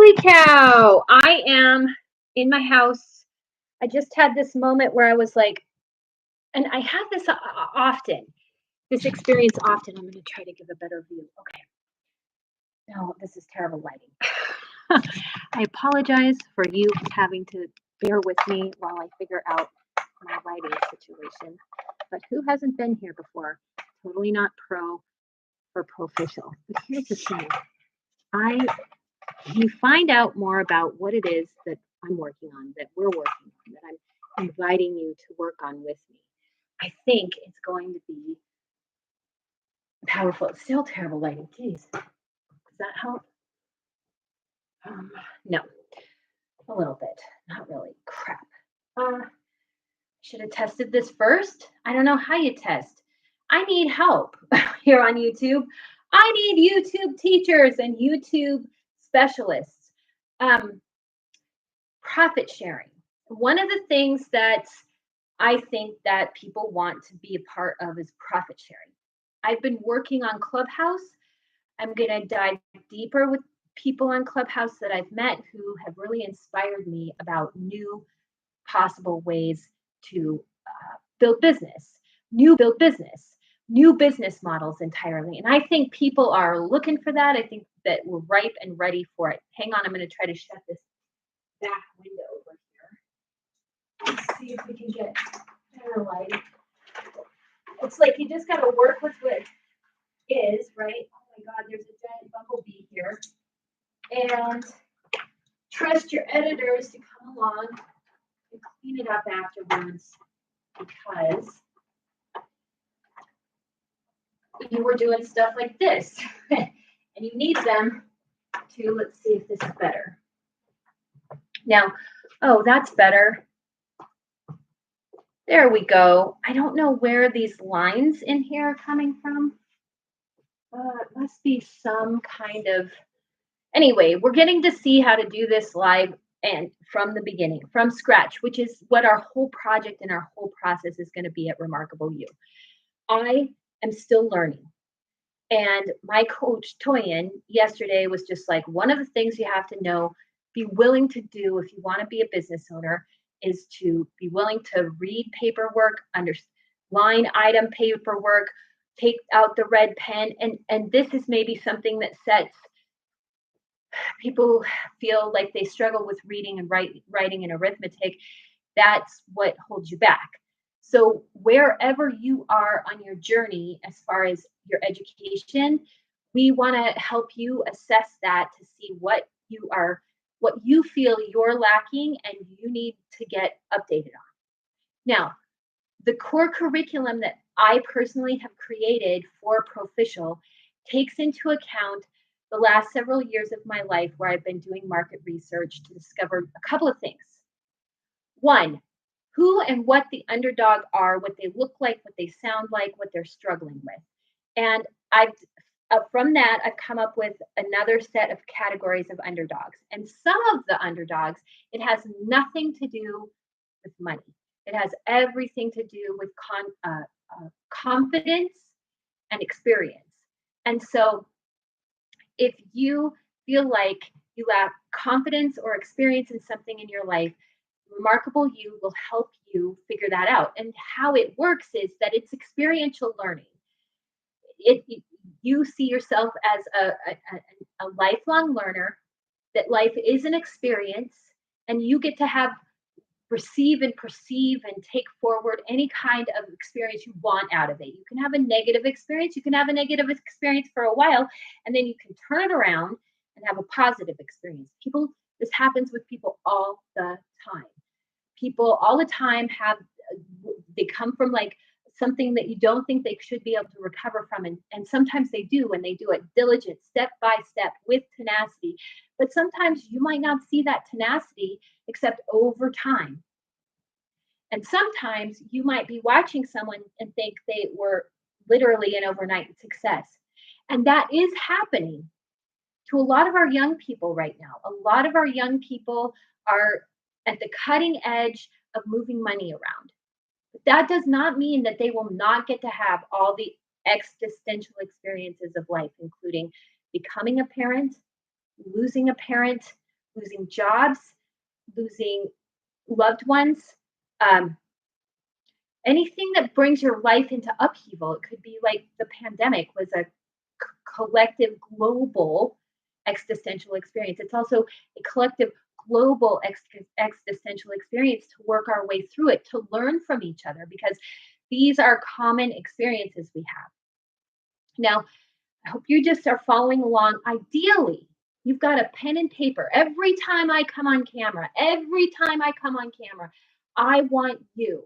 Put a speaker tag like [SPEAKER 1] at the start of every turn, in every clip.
[SPEAKER 1] Holy cow! I am in my house. I just had this moment where I was like, and I have this often, this experience often. I'm going to try to give a better view. Okay. No, this is terrible lighting. I apologize for you having to bear with me while I figure out my lighting situation. But who hasn't been here before? Totally not pro for Proficial. But here's the thing. You find out more about what it is that I'm working on, that we're working on, that I'm inviting you to work on with me. I think it's going to be powerful. It's still terrible lighting. Jeez. Does that help? No. A little bit. Not really. Crap. Should have tested this first. I don't know how you test. I need help here on YouTube. I need YouTube teachers and YouTube specialists. Profit sharing. One of the things that I think that people want to be a part of is profit sharing. I've been working on Clubhouse. I'm going to dive deeper with people on Clubhouse that I've met who have really inspired me about new possible ways to build business, new business models entirely. And I think people are looking for that. I think that we're ripe and ready for it. Hang on, I'm going to try to shut this back window over here. Let's see if we can get better light. It's like you just got to work with what is, right? Oh my God, there's a giant bumblebee here. And trust your editors to come along and clean it up afterwards because you were doing stuff like this and you need them to, let's see if this is better. Now, oh, that's better. There we go. I don't know where these lines in here are coming from. It must be some kind of, anyway, we're getting to see how to do this live and from the beginning, from scratch, which is what our whole project and our whole process is going to be at Remarkable You. I am still learning. And my coach, Toyin, yesterday was just like, one of the things you have to know, be willing to do if you want to be a business owner is to be willing to read paperwork, line item paperwork, take out the red pen. And this is maybe something that sets people feel like they struggle with reading and writing and arithmetic. That's what holds you back. So wherever you are on your journey, as far as your education, we want to help you assess that to see what you feel you're lacking and you need to get updated on. Now, the core curriculum that I personally have created for Proficial takes into account the last several years of my life where I've been doing market research to discover a couple of things. One, who and what the underdog are, what they look like, what they sound like, what they're struggling with. And from that, I've come up with another set of categories of underdogs. And some of the underdogs, it has nothing to do with money. It has everything to do with confidence and experience. And so if you feel like you lack confidence or experience in something in your life, Remarkable You will help you figure that out. And how it works is that it's experiential learning. You see yourself as a lifelong learner, that life is an experience, and you get to receive and perceive and take forward any kind of experience you want out of it. You can have a negative experience. You can have a negative experience for a while, and then you can turn it around and have a positive experience. This happens with people all the time. People all the time they come from like something that you don't think they should be able to recover from. And sometimes they do, and they do it diligent, step by step with tenacity. But sometimes you might not see that tenacity except over time. And sometimes you might be watching someone and think they were literally an overnight success. And that is happening to a lot of our young people right now. A lot of our young people are at the cutting edge of moving money around. But that does not mean that they will not get to have all the existential experiences of life, including becoming a parent, losing a parent, losing jobs, losing loved ones, um, anything that brings your life into upheaval. It could be like the pandemic was a collective global existential experience. It's also a collective global existential experience to work our way through it, to learn from each other, because these are common experiences we have. Now, I hope you just are following along. Ideally, you've got a pen and paper. Every time I come on camera, I want you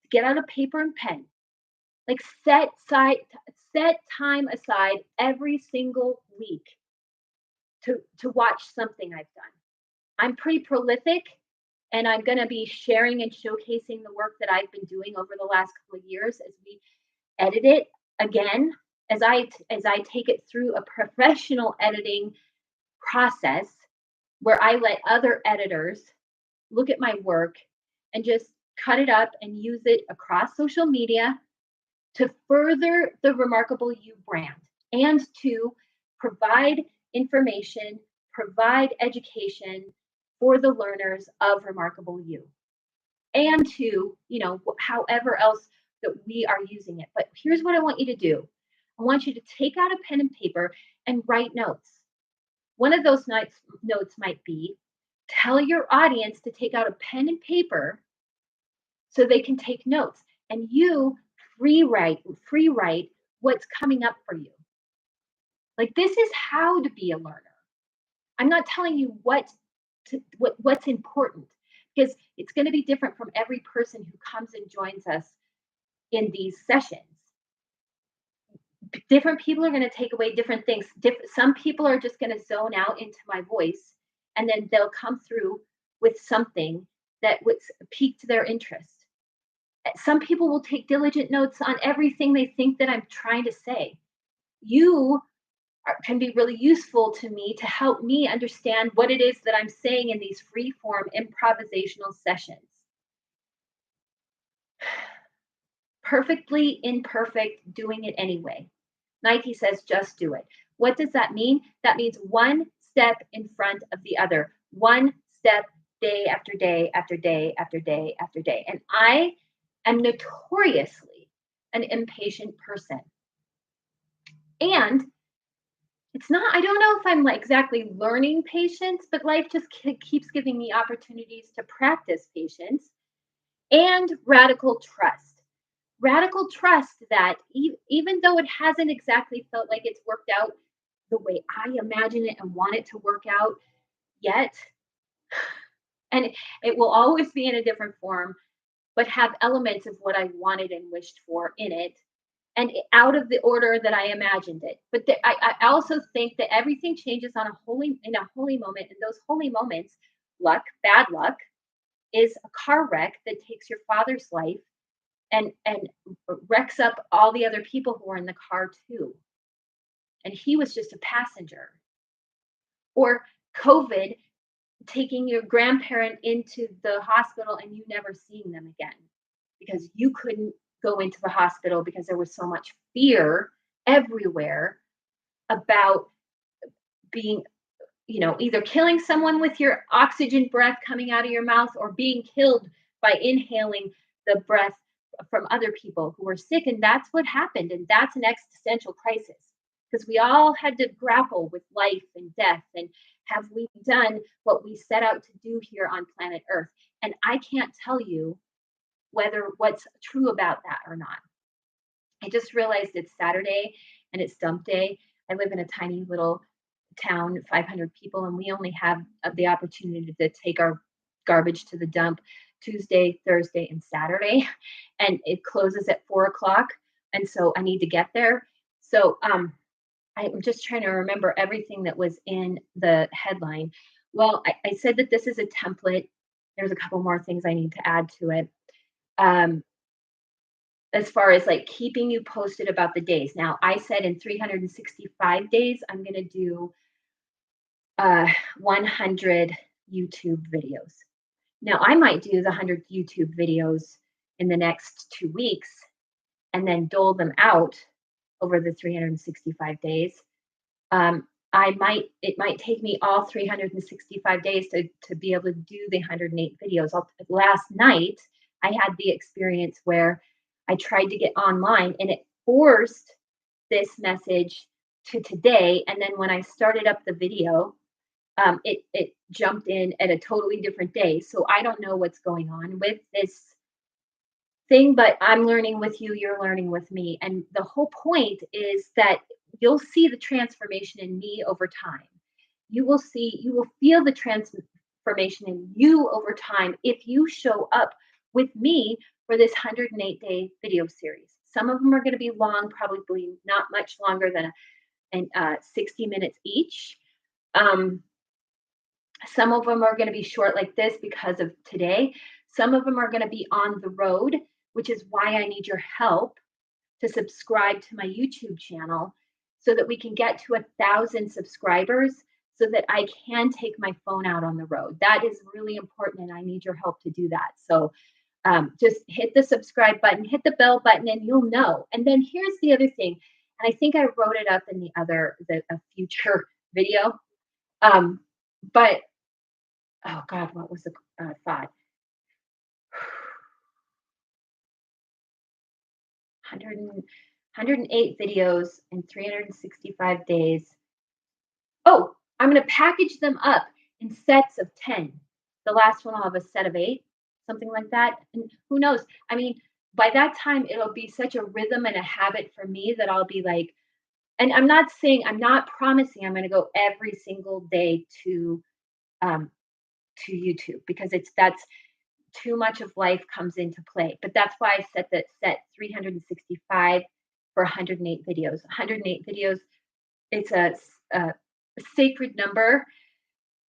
[SPEAKER 1] to get out a paper and pen. Like set time aside every single week to watch something I've done. I'm pretty prolific, and I'm going to be sharing and showcasing the work that I've been doing over the last couple of years as we edit it again, as I take it through a professional editing process where I let other editors look at my work and just cut it up and use it across social media to further the Remarkable You brand and to provide information, provide education for the learners of Remarkable You, and to, however else that we are using it. But here's what I want you to do. I want you to take out a pen and paper and write notes. One of those notes might be, tell your audience to take out a pen and paper so they can take notes, and you free write what's coming up for you. Like, this is how to be a learner. I'm not telling you what's important, because it's going to be different from every person who comes and joins us in these sessions. Different people are going to take away different things. Some people are just going to zone out into my voice, and then they'll come through with something that would pique their interest. Some people will take diligent notes on everything they think that I'm trying to say. You can be really useful to me to help me understand what it is that I'm saying in these free form improvisational sessions. Perfectly imperfect, doing it anyway. Nike says, just do it. What does that mean? That means one step in front of the other, one step day after day after day after day after day. And I am notoriously an impatient person. And it's not, I don't know if I'm exactly learning patience, but life just keeps giving me opportunities to practice patience and radical trust. Radical trust that even though it hasn't exactly felt like it's worked out the way I imagine it and want it to work out yet, and it will always be in a different form, but have elements of what I wanted and wished for in it, and out of the order that I imagined it. But I also think that everything changes in a holy moment, and those holy moments, bad luck, is a car wreck that takes your father's life and wrecks up all the other people who are in the car too. And he was just a passenger. Or COVID, taking your grandparent into the hospital and you never seeing them again because you couldn't go into the hospital because there was so much fear everywhere about being, either killing someone with your oxygen breath coming out of your mouth or being killed by inhaling the breath from other people who were sick. And that's what happened. And that's an existential crisis, because we all had to grapple with life and death. And have we done what we set out to do here on planet Earth? And I can't tell you what's true about that or not. I just realized it's Saturday and it's dump day. I live in a tiny little town, 500 people, and we only have the opportunity to take our garbage to the dump Tuesday, Thursday, and Saturday, and it closes at 4:00. And so I need to get there. So I'm just trying to remember everything that was in the headline. Well, I said that this is a template. There's a couple more things I need to add to it. As far as like keeping you posted about the days. Now, I said in 365 days, I'm going to do 100 YouTube videos. Now, I might do the 100 YouTube videos in the next 2 weeks and then dole them out over the 365 days. it might take me all 365 days to be able to do the 108 videos. Last night, I had the experience where I tried to get online and it forced this message to today. And then when I started up the video, it jumped in at a totally different day. So I don't know what's going on with this thing, but I'm learning with you, you're learning with me. And the whole point is that you'll see the transformation in me over time. You will feel the transformation in you over time if you show up with me for this 108-day video series. Some of them are going to be long, probably not much longer than 60 minutes each. Um, some of them are going to be short like this because of today. Some of them are going to be on the road, which is why I need your help to subscribe to my YouTube channel so that we can get to 1,000 subscribers so that I can take my phone out on the road. That is really important, and I need your help to do that. So just hit the subscribe button, hit the bell button, and you'll know. And then here's the other thing, and I think I wrote it up in a future video. But oh God, what was the thought? 108 videos in 365 days. Oh, I'm going to package them up in sets of 10. The last one will have a set of 8, something like that. And who knows? I mean, by that time, it'll be such a rhythm and a habit for me that I'll be like, and I'm not promising I'm going to go every single day um, to YouTube because that's too much of life comes into play. But that's why I set 365 for 108 videos. 108 videos. It's a sacred number.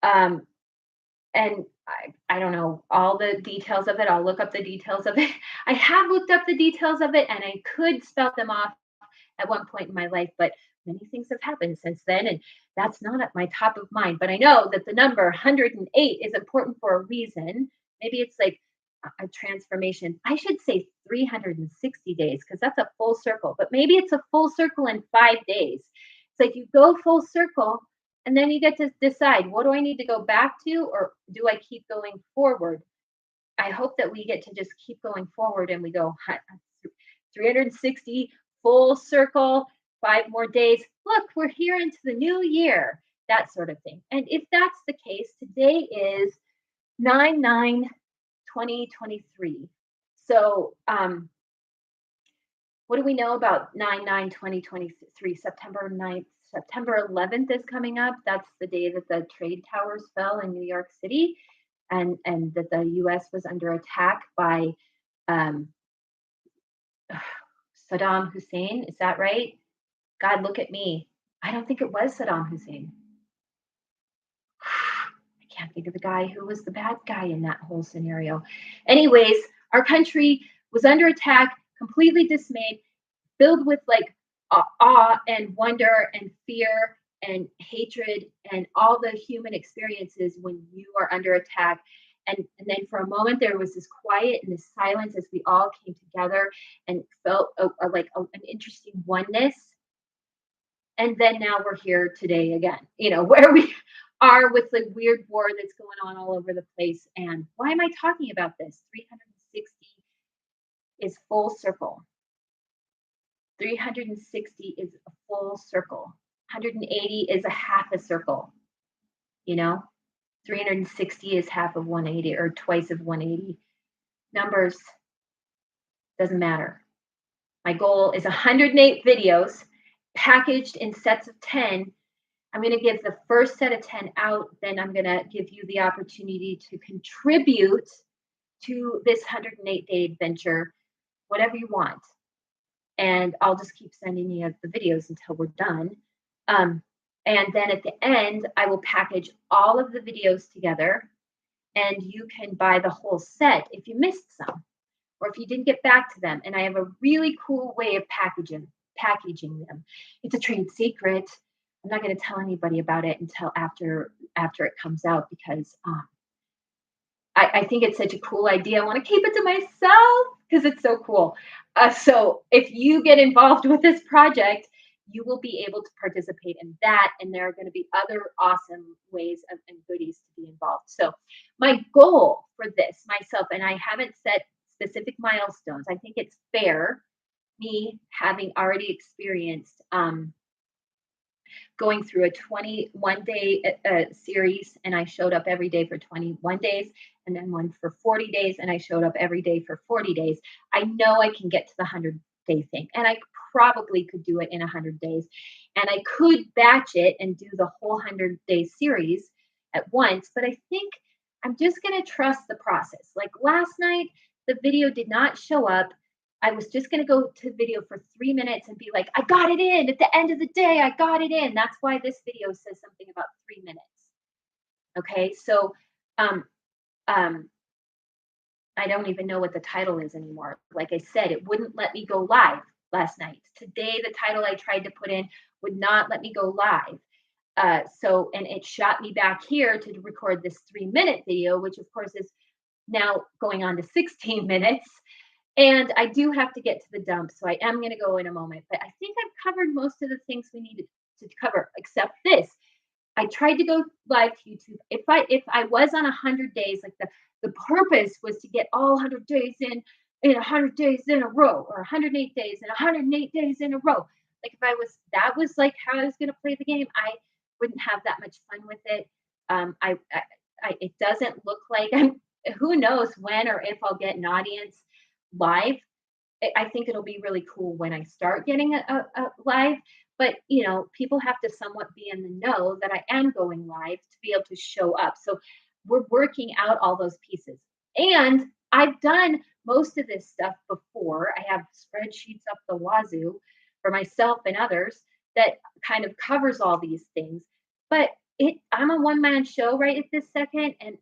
[SPEAKER 1] Um, and I don't know all the details of it. I'll look up the details of it. I have looked up the details of it and I could spell them off at one point in my life, but many things have happened since then. And that's not at my top of mind. But I know that the number 108 is important for a reason. Maybe it's like a transformation. I should say 360 days because that's a full circle, but maybe it's a full circle in 5 days. It's like you go full circle and then you get to decide, what do I need to go back to or do I keep going forward? I hope that we get to just keep going forward and we go 360 full circle, 5 more days. Look, we're here into the new year, that sort of thing. And if that's the case, today is 9/9/2023. So, what do we know about 9/9/2023? September 9th, September 11th is coming up. That's the day that the trade towers fell in New York City, and that the U.S. was under attack by um, Saddam Hussein. Is that right? God, look at me. I don't think it was Saddam Hussein. I can't think of the guy who was the bad guy in that whole scenario. Anyways, our country was under attack, completely dismayed, filled with like awe and wonder and fear and hatred and all the human experiences when you are under attack. And then for a moment there was this quiet and this silence as we all came together and felt an interesting oneness. And then now we're here today again, where we are with the weird war that's going on all over the place. And why am I talking about this? 360 is full circle. 360 is a full circle. 180 is a half a circle. 360 is half of 180 or twice of 180. Numbers doesn't matter. My goal is 108 videos packaged in sets of 10. I'm going to give the first set of 10 out. Then I'm going to give you the opportunity to contribute to this 108-day adventure, whatever you want. And I'll just keep sending you the videos until we're done. And then at the end, I will package all of the videos together and you can buy the whole set if you missed some or if you didn't get back to them. And I have a really cool way of packaging them. It's a trade secret. I'm not going to tell anybody about it until after it comes out because I think it's such a cool idea. I want to keep it to myself because it's so cool. So if you get involved with this project, you will be able to participate in that. And there are going to be other awesome ways of, and goodies to be involved. So my goal for this myself, and I haven't set specific milestones, I think it's fair, me having already experienced going through a 21-day series, and I showed up every day for 21 days, and then one for 40 days, and I showed up every day for 40 days. I know I can get to the 100-day thing, and I probably could do it in 100 days. And I could batch it and do the whole 100-day series at once, but I think I'm just going to trust the process. Like last night, the video did not show up. I was just going to go to video for 3 minutes and be like, I got it in at the end of the day. I got it in. That's why this video says something about 3 minutes. Okay. So, I don't even know what the title is anymore. Like I said, it wouldn't let me go live last night. Today, the title I tried to put in would not let me go live. And it shot me back here to record this 3-minute video, which of course is now going on to 16 minutes. And I do have to get to the dump, so I am going to go in a moment. But I think I've covered most of the things we needed to cover, except this. I tried to go live to YouTube. If I was on 100 days, like the purpose was to get all 100 days in 100 days in a row, or 108 days and 108 days in a row. Like if that was like how I was going to play the game, I wouldn't have that much fun with it. It doesn't look like who knows when or if I'll get an audience live. I think it'll be really cool when I start getting a live, but people have to somewhat be in the know that I am going live to be able to show up. So we're working out all those pieces. And I've done most of this stuff before. I have spreadsheets up the wazoo for myself and others that kind of covers all these things. But I'm a one-man show right at this second, and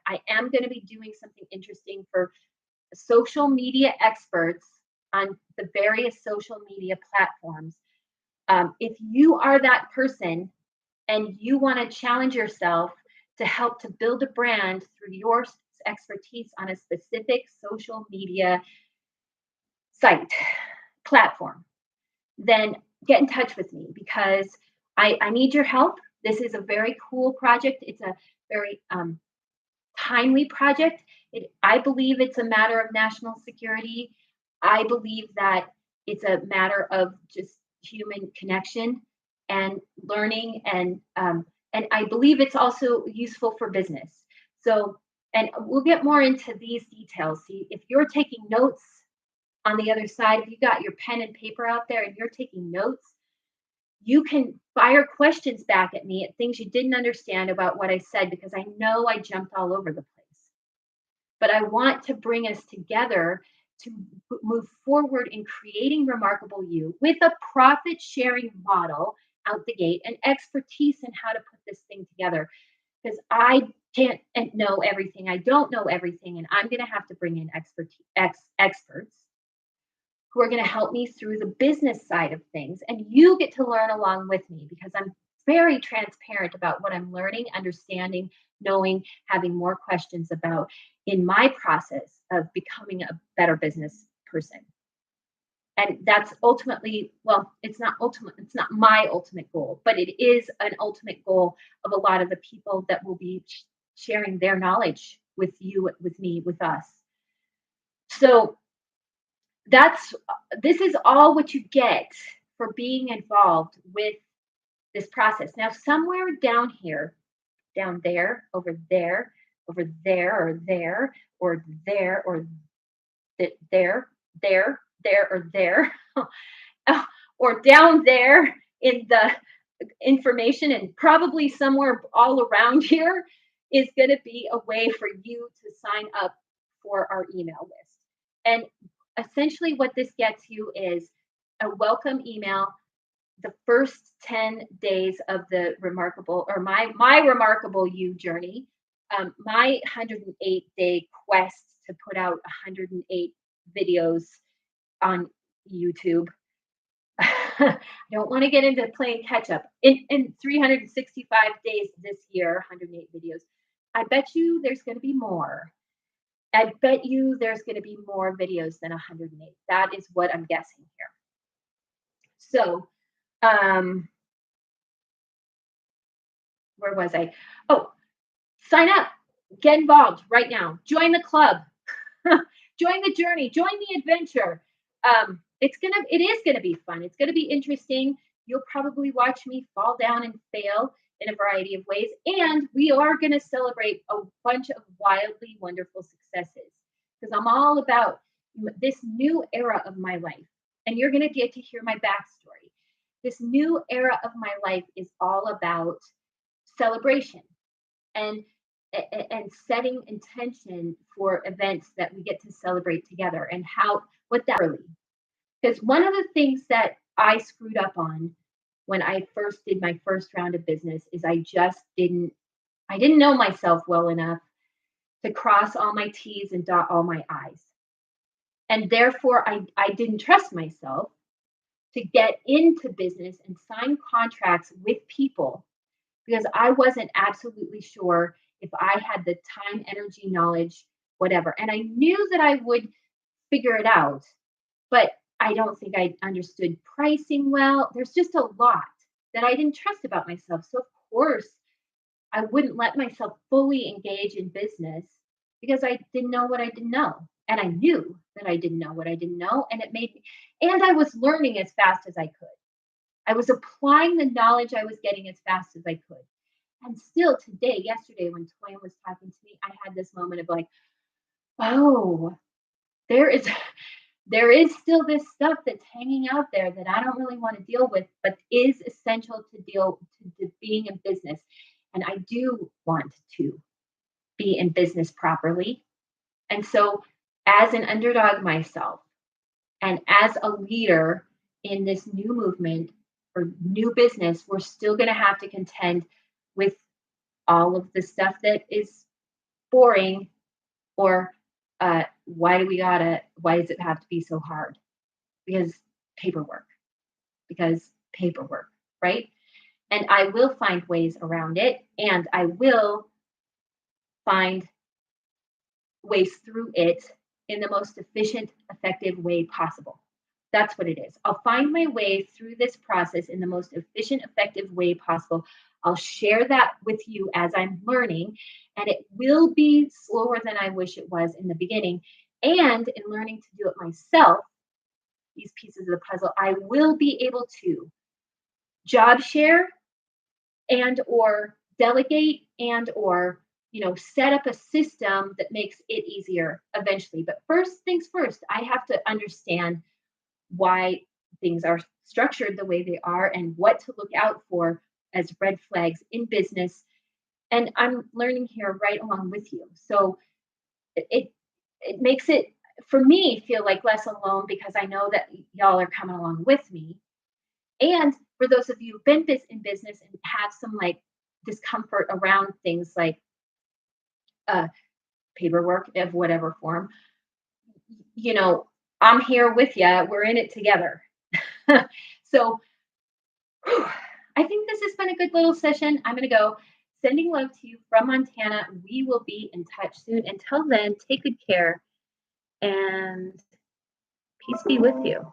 [SPEAKER 1] I am going to be doing something interesting for social media experts on the various social media platforms. If you are that person and you want to challenge yourself to help to build a brand through your expertise on a specific social media site platform, then get in touch with me, because I need your help. This is a very cool project. It's a very timely project. I believe it's a matter of national security. I believe that it's a matter of just human connection and learning, and I believe it's also useful for business. So, and we'll get more into these details. See, if you're taking notes on the other side, if you got your pen and paper out there and you're taking notes, you can fire questions back at me at things you didn't understand about what I said, because I know I jumped all over the place. But I want to bring us together to move forward in creating Remarkable You with a profit sharing model out the gate and expertise in how to put this thing together. Because I can't know everything. I don't know everything. And I'm going to have to bring in experts who are going to help me through the business side of things. And you get to learn along with me, because I'm very transparent about what I'm learning, understanding, knowing, having more questions about in my process of becoming a better business person. And that's ultimately, well, it's not my ultimate goal, but it is an ultimate goal of a lot of the people that will be sharing their knowledge with you, with me, with us. So this is all what you get for being involved with this process. Now, somewhere down here, down there, over there, or there, or there, or there, or there, or there, or down there in the information, and probably somewhere all around here, is going to be a way for you to sign up for our email list. And essentially what this gets you is a welcome email the first 10 days of the remarkable, or my Remarkable You journey, my 108-day quest to put out 108 videos on YouTube. I don't want to get into playing catch up. In 365 days this year, 108 videos. I bet you there's going to be more. I bet you there's going to be more videos than 108. That is what I'm guessing here. So Um, where was I? Oh, sign up, get involved right now. Join the club, join the journey, join the adventure. It is gonna be fun. It's gonna be interesting. You'll probably watch me fall down and fail in a variety of ways, and we are gonna celebrate a bunch of wildly wonderful successes because I'm all about this new era of my life, and you're gonna get to hear my backstory. This new era of my life is all about celebration and and setting intention for events that we get to celebrate together and how what that really, because one of the things that I screwed up on when I first did my first round of business is I didn't know myself well enough to cross all my t's and dot all my i's, and therefore I didn't trust myself to get into business and sign contracts with people because I wasn't absolutely sure if I had the time, energy, knowledge, whatever. And I knew that I would figure it out, but I don't think I understood pricing well. There's just a lot that I didn't trust about myself. So, of course, I wouldn't let myself fully engage in business because I didn't know what I didn't know. And I knew that I didn't know what I didn't know. And it made me, and I was learning as fast as I could. I was applying the knowledge I was getting as fast as I could. And still today, yesterday, when Toyin was talking to me, I had this moment of like, oh, there is there is still this stuff that's hanging out there that I don't really want to deal with, but is essential to deal to being in business. And I do want to be in business properly. And so, as an underdog myself, and as a leader in this new movement or new business, we're still going to have to contend with all of the stuff that is boring or why does it have to be so hard? Because paperwork, because paperwork, right? And I will find ways around it and I will find ways through it in the most efficient, effective way possible. That's what it is. I'll find my way through this process in the most efficient, effective way possible. I'll share that with you as I'm learning, and it will be slower than I wish it was in the beginning. And in learning to do it myself, these pieces of the puzzle, I will be able to job share and or delegate and or set up a system that makes it easier eventually. But first things first, I have to understand why things are structured the way they are and what to look out for as red flags in business. And I'm learning here right along with you. So it makes it for me feel like less alone because I know that y'all are coming along with me. And for those of you who've been in business and have some like discomfort around things like uh, paperwork of whatever form, you know, I'm here with you. We're in it together. So whew, I think this has been a good little session. I'm going to go. Sending love to you from Montana. We will be in touch soon. Until then, take good care and peace be with you.